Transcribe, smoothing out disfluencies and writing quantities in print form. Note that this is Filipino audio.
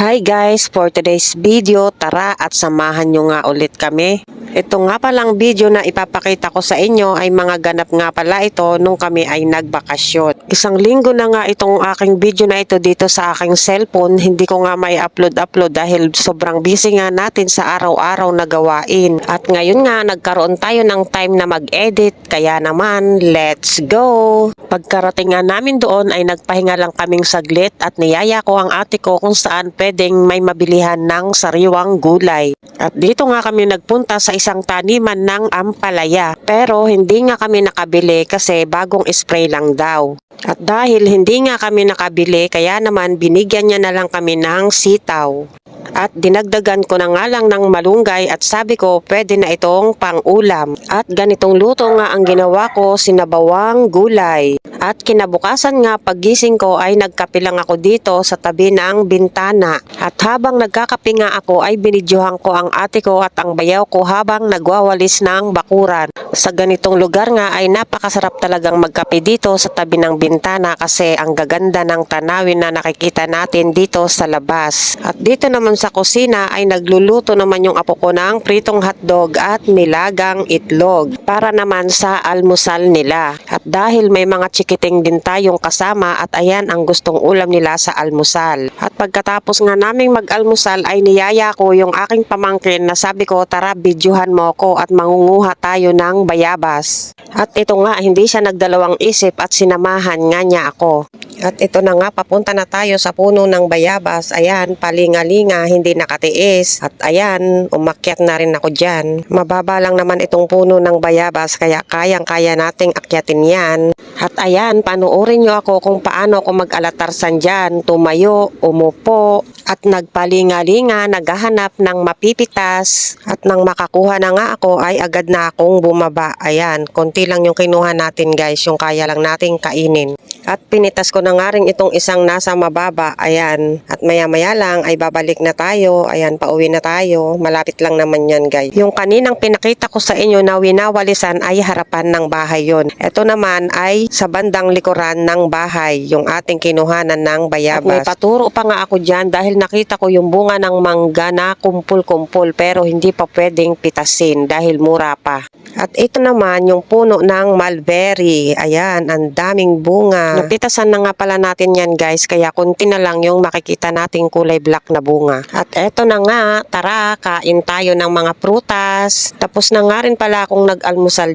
Hi guys, for today's video, tara at samahan nyo nga ulit kami. Ito nga palang video na ipapakita ko sa inyo ay mga ganap nga pala ito nung kami ay nagbakasyon. Isang linggo na nga itong aking video na ito dito sa aking cellphone, hindi ko nga may upload dahil sobrang busy nga natin sa araw-araw na gawain. At ngayon nga nagkaroon tayo ng time na mag-edit, kaya naman let's go! Pagkarating nga namin doon ay nagpahinga lang kaming saglit at niyaya ko ang ate ko kung saan pwedeng may mabilihan ng sariwang gulay. At dito nga kami nagpunta sa isang taniman ng ampalaya. Pero hindi nga kami nakabili kasi bagong spray lang daw. At dahil hindi nga kami nakabili, kaya naman binigyan niya na lang kami ng sitaw. At dinagdagan ko na nga lang ng malunggay at sabi ko pwede na itong pang-ulam. At ganitong luto nga ang ginawa ko, sinabawang gulay. At kinabukasan nga paggising ko ay nagkape lang ako dito sa tabi ng bintana. At habang nagkakape nga ako ay binidyohan ko ang ate ko at ang bayaw ko habang nagwawalis ng bakuran. Sa ganitong lugar nga ay napakasarap talagang magkape dito sa tabi ng bintana kasi ang gaganda ng tanawin na nakikita natin dito sa labas. At dito naman sa kusina ay nagluluto naman yung apo ko ng pritong hotdog at nilagang itlog para naman sa almusal nila. At dahil may mga chikiting din tayong kasama at ayan ang gustong ulam nila sa almusal. At pagkatapos nga naming mag-almusal ay niyaya ko yung aking pamangkin na sabi ko tara videohan mo ko at mangunguha tayo ng bayabas. At ito nga hindi siya nagdalawang isip at sinamahan nga niya ako. At ito na nga papunta na tayo sa puno ng bayabas. Ayan palingalinga hindi nakatiis. At ayan umakyat na rin ako dyan. Mababa lang naman itong puno ng bayabas kaya kayang-kaya nating akyatin yan. At ayan panoorin nyo ako kung paano ako mag-alatarsan dyan. Tumayo, umupo at nagpalingalinga, naghahanap ng mapipitas. At nang makakuha na nga ako ay agad na akong bumaba. Ayan, konti lang yung kinuha natin guys, yung kaya lang nating kainin. At pinitas ko na nga rin itong isang nasa mababa. Ayan, at maya-maya lang ay babalik na tayo. Ayan, pauwi na tayo. Malapit lang naman yan guys. Yung kaninang pinakita ko sa inyo na winawalisan ay harapan ng bahay yon. Ito naman ay sa bandang likuran ng bahay, yung ating kinuhanan ng bayabas. At may paturo pa nga ako dyan dahil nakita ko yung bunga ng mangga na kumpul-kumpul pero hindi pa pwedeng pitasin dahil mura pa. At ito naman yung puno ng mulberry. Ayan, ang daming bunga. Napitasan na nga pala natin yan guys, kaya kunti na lang yung makikita nating kulay black na bunga. At eto na nga, tara, kain tayo ng mga prutas. Tapos na nga rin pala akong nag-almusal